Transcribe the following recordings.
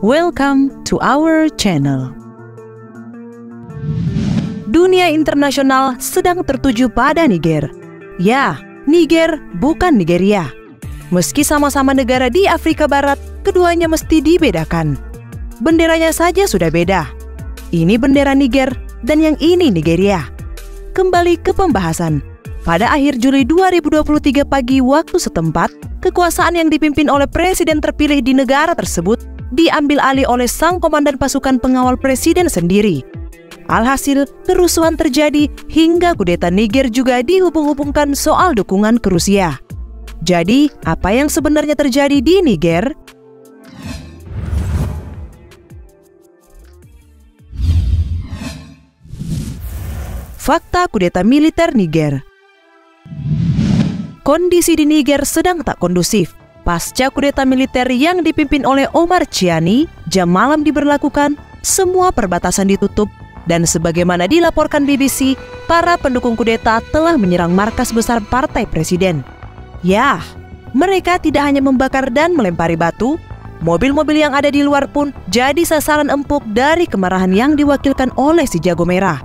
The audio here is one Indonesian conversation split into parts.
Welcome to our channel. Dunia internasional sedang tertuju pada Niger. Ya, Niger bukan Nigeria. Meski sama-sama negara di Afrika Barat, keduanya mesti dibedakan. Benderanya saja sudah beda. Ini bendera Niger dan yang ini Nigeria. Kembali ke pembahasan. Pada akhir Juli 2023 pagi waktu setempat, kekuasaan yang dipimpin oleh presiden terpilih di negara tersebut diambil alih oleh sang komandan pasukan pengawal presiden sendiri. Alhasil, kerusuhan terjadi hingga kudeta Niger juga dihubung-hubungkan soal dukungan ke Rusia. Jadi, apa yang sebenarnya terjadi di Niger? Fakta kudeta militer Niger. Kondisi di Niger sedang tak kondusif. Pasca kudeta militer yang dipimpin oleh Omar Tchiani, jam malam diberlakukan, semua perbatasan ditutup, dan sebagaimana dilaporkan BBC, para pendukung kudeta telah menyerang markas besar partai presiden. Ya, mereka tidak hanya membakar dan melempari batu, mobil-mobil yang ada di luar pun jadi sasaran empuk dari kemarahan yang diwakilkan oleh si jago merah.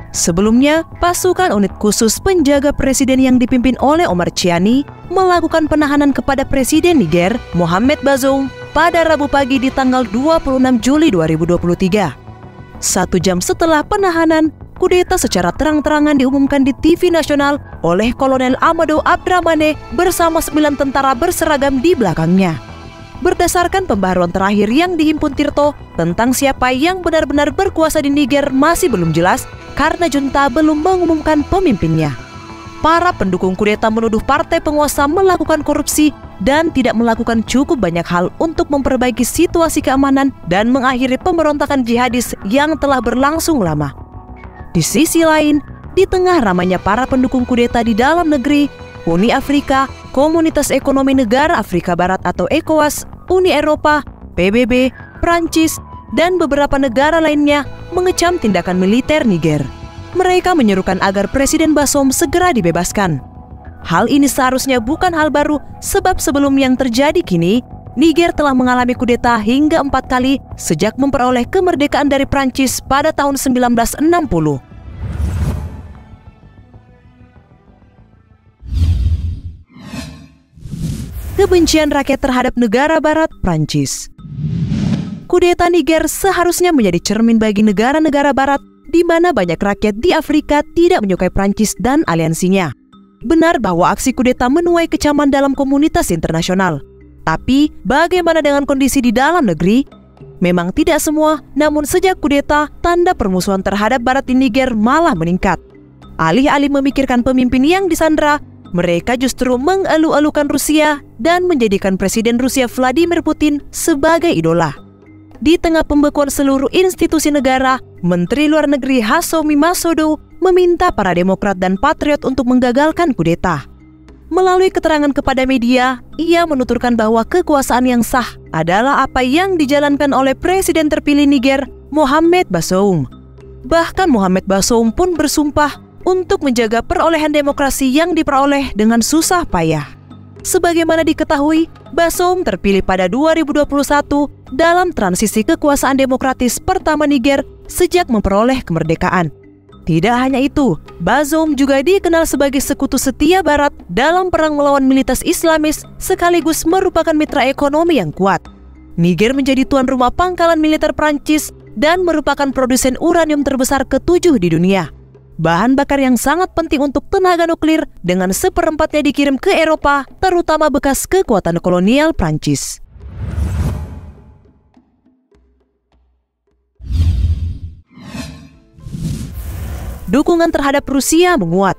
Sebelumnya, pasukan unit khusus penjaga presiden yang dipimpin oleh Omar Tchiani melakukan penahanan kepada Presiden Niger, Mohamed Bazoum, pada Rabu pagi di tanggal 26 Juli 2023. 1 jam setelah penahanan, kudeta secara terang-terangan diumumkan di TV nasional oleh Kolonel Amadou Abdramane bersama 9 tentara berseragam di belakangnya. Berdasarkan pembaharuan terakhir yang dihimpun Tirto tentang siapa yang benar-benar berkuasa di Niger masih belum jelas karena junta belum mengumumkan pemimpinnya. Para pendukung kudeta menuduh partai penguasa melakukan korupsi dan tidak melakukan cukup banyak hal untuk memperbaiki situasi keamanan dan mengakhiri pemberontakan jihadis yang telah berlangsung lama. Di sisi lain, di tengah ramainya para pendukung kudeta di dalam negeri, Uni Afrika, Komunitas Ekonomi Negara Afrika Barat atau ECOWAS, Uni Eropa, PBB, Prancis, dan beberapa negara lainnya mengecam tindakan militer Niger. Mereka menyerukan agar Presiden Bazoum segera dibebaskan. Hal ini seharusnya bukan hal baru sebab sebelum yang terjadi kini, Niger telah mengalami kudeta hingga 4 kali sejak memperoleh kemerdekaan dari Prancis pada tahun 1960. Kebencian rakyat terhadap negara barat Prancis. Kudeta Niger seharusnya menjadi cermin bagi negara-negara barat di mana banyak rakyat di Afrika tidak menyukai Prancis dan aliansinya. Benar bahwa aksi kudeta menuai kecaman dalam komunitas internasional. Tapi, bagaimana dengan kondisi di dalam negeri? Memang tidak semua, namun sejak kudeta, tanda permusuhan terhadap barat di Niger malah meningkat. Alih-alih memikirkan pemimpin yang disandra, mereka justru mengeluh-elukan Rusia dan menjadikan Presiden Rusia Vladimir Putin sebagai idola. Di tengah pembekuan seluruh institusi negara, Menteri Luar Negeri Hashemi Massoudou meminta para demokrat dan patriot untuk menggagalkan kudeta. Melalui keterangan kepada media, ia menuturkan bahwa kekuasaan yang sah adalah apa yang dijalankan oleh Presiden terpilih Niger, Mohamed Bazoum. Bahkan Mohamed Bazoum pun bersumpah untuk menjaga perolehan demokrasi yang diperoleh dengan susah payah. Sebagaimana diketahui, Bazoum terpilih pada 2021 dalam transisi kekuasaan demokratis pertama Niger sejak memperoleh kemerdekaan. Tidak hanya itu, Bazoum juga dikenal sebagai sekutu setia Barat dalam perang melawan militas Islamis sekaligus merupakan mitra ekonomi yang kuat. Niger menjadi tuan rumah pangkalan militer Prancis dan merupakan produsen uranium terbesar ke-7 di dunia. Bahan bakar yang sangat penting untuk tenaga nuklir dengan 1/4-nya dikirim ke Eropa, terutama bekas kekuatan kolonial Prancis. Dukungan terhadap Rusia menguat.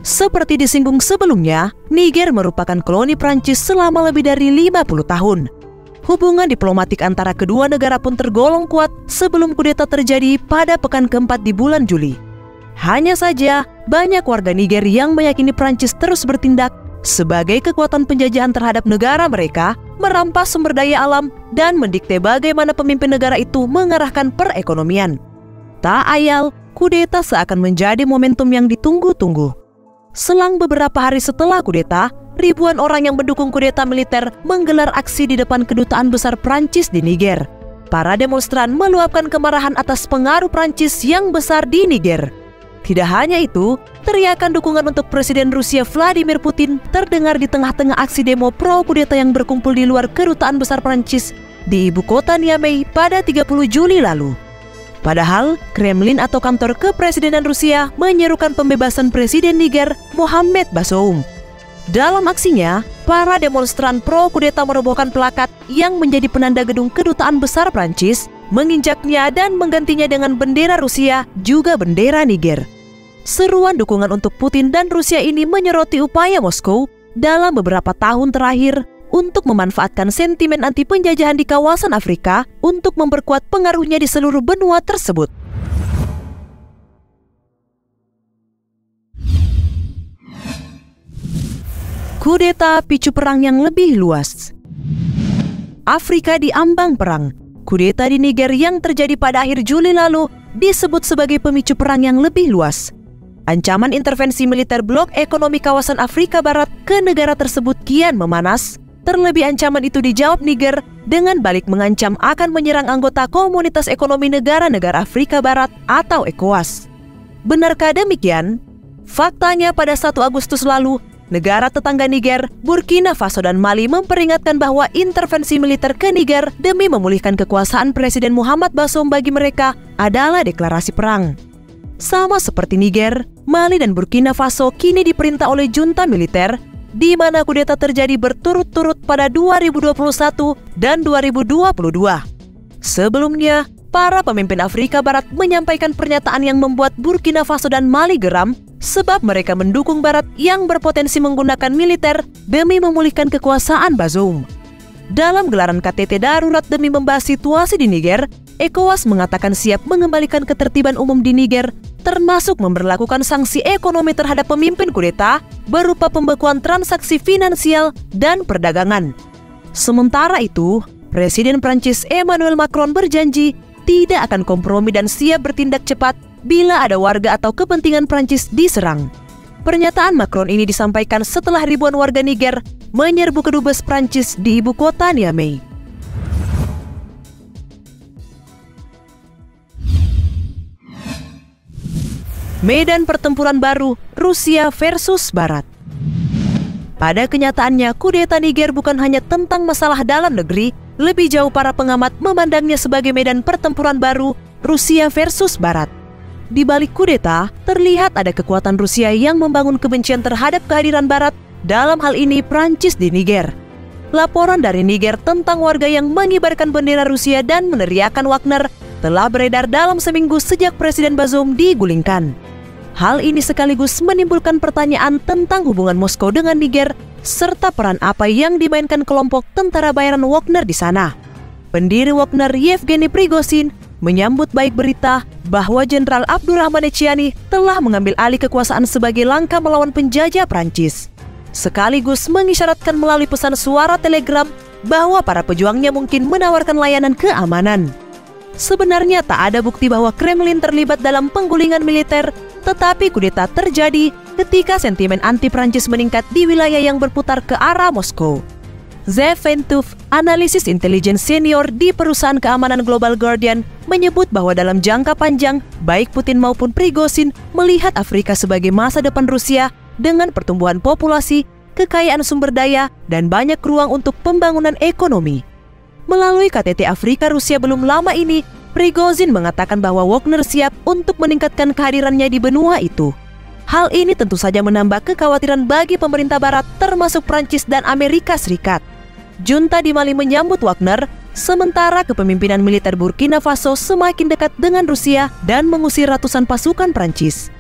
Seperti disinggung sebelumnya, Niger merupakan koloni Prancis selama lebih dari 50 tahun. Hubungan diplomatik antara kedua negara pun tergolong kuat sebelum kudeta terjadi pada pekan keempat di bulan Juli. Hanya saja, banyak warga Niger yang meyakini Prancis terus bertindak sebagai kekuatan penjajahan terhadap negara mereka, merampas sumber daya alam, dan mendikte bagaimana pemimpin negara itu mengarahkan perekonomian. Tak ayal, kudeta seakan menjadi momentum yang ditunggu-tunggu. Selang beberapa hari setelah kudeta, ribuan orang yang mendukung kudeta militer menggelar aksi di depan kedutaan besar Prancis di Niger. Para demonstran meluapkan kemarahan atas pengaruh Prancis yang besar di Niger. Tidak hanya itu, teriakan dukungan untuk Presiden Rusia Vladimir Putin terdengar di tengah-tengah aksi demo pro-kudeta yang berkumpul di luar kedutaan besar Prancis di ibu kota Niamey pada 30 Juli lalu. Padahal, Kremlin atau kantor kepresidenan Rusia menyerukan pembebasan Presiden Niger Mohamed Bazoum. Dalam aksinya, para demonstran pro-kudeta merobohkan plakat yang menjadi penanda gedung kedutaan besar Prancis, menginjaknya dan menggantinya dengan bendera Rusia, juga bendera Niger. Seruan dukungan untuk Putin dan Rusia ini menyoroti upaya Moskow dalam beberapa tahun terakhir untuk memanfaatkan sentimen anti penjajahan di kawasan Afrika untuk memperkuat pengaruhnya di seluruh benua tersebut. Kudeta picu perang yang lebih luas. Afrika diambang perang. Kudeta di Niger yang terjadi pada akhir Juli lalu disebut sebagai pemicu perang yang lebih luas. Ancaman intervensi militer blok ekonomi kawasan Afrika Barat ke negara tersebut kian memanas. Terlebih ancaman itu dijawab Niger dengan balik mengancam akan menyerang anggota Komunitas Ekonomi Negara-Negara Afrika Barat atau ECOWAS. Benarkah demikian? Faktanya pada 1 Agustus lalu, negara tetangga Niger, Burkina Faso dan Mali memperingatkan bahwa intervensi militer ke Niger demi memulihkan kekuasaan Presiden Mohamed Bazoum bagi mereka adalah deklarasi perang. Sama seperti Niger, Mali dan Burkina Faso kini diperintah oleh junta militer, di mana kudeta terjadi berturut-turut pada 2021 dan 2022. Sebelumnya, para pemimpin Afrika Barat menyampaikan pernyataan yang membuat Burkina Faso dan Mali geram sebab mereka mendukung Barat yang berpotensi menggunakan militer demi memulihkan kekuasaan Bazoum. Dalam gelaran KTT darurat demi membahas situasi di Niger, ECOWAS mengatakan siap mengembalikan ketertiban umum di Niger, termasuk memberlakukan sanksi ekonomi terhadap pemimpin kudeta berupa pembekuan transaksi finansial dan perdagangan. Sementara itu, Presiden Prancis Emmanuel Macron berjanji tidak akan kompromi dan siap bertindak cepat bila ada warga atau kepentingan Prancis diserang. Pernyataan Macron ini disampaikan setelah ribuan warga Niger menyerbu kedubes Prancis di ibu kota Niamey. Medan pertempuran baru, Rusia versus Barat. Pada kenyataannya, kudeta Niger bukan hanya tentang masalah dalam negeri, lebih jauh para pengamat memandangnya sebagai medan pertempuran baru, Rusia versus Barat. Di balik kudeta, terlihat ada kekuatan Rusia yang membangun kebencian terhadap kehadiran Barat, dalam hal ini Prancis di Niger. Laporan dari Niger tentang warga yang mengibarkan bendera Rusia dan meneriakan Wagner telah beredar dalam seminggu sejak Presiden Bazoum digulingkan. Hal ini sekaligus menimbulkan pertanyaan tentang hubungan Moskow dengan Niger, serta peran apa yang dimainkan kelompok tentara bayaran Wagner di sana. Pendiri Wagner Yevgeny Prigozhin menyambut baik berita bahwa Jenderal Abdurrahman Echeniani telah mengambil alih kekuasaan sebagai langkah melawan penjajah Prancis. Sekaligus mengisyaratkan melalui pesan suara telegram bahwa para pejuangnya mungkin menawarkan layanan keamanan. Sebenarnya tak ada bukti bahwa Kremlin terlibat dalam penggulingan militer, tetapi kudeta terjadi ketika sentimen anti-Prancis meningkat di wilayah yang berputar ke arah Moskow. Zev Ventuf, analisis intelijen senior di perusahaan keamanan Global Guardian, menyebut bahwa dalam jangka panjang, baik Putin maupun Prigozhin melihat Afrika sebagai masa depan Rusia dengan pertumbuhan populasi, kekayaan sumber daya, dan banyak ruang untuk pembangunan ekonomi. Melalui KTT Afrika Rusia belum lama ini, Prigozhin mengatakan bahwa Wagner siap untuk meningkatkan kehadirannya di benua itu. Hal ini tentu saja menambah kekhawatiran bagi pemerintah Barat termasuk Prancis dan Amerika Serikat. Junta di Mali menyambut Wagner, sementara kepemimpinan militer Burkina Faso semakin dekat dengan Rusia dan mengusir ratusan pasukan Prancis.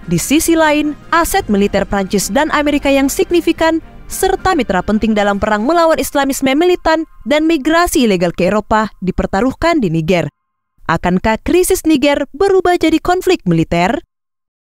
Di sisi lain, aset militer Prancis dan Amerika yang signifikan, serta mitra penting dalam perang melawan Islamisme militan dan migrasi ilegal ke Eropa dipertaruhkan di Niger. Akankah krisis Niger berubah jadi konflik militer?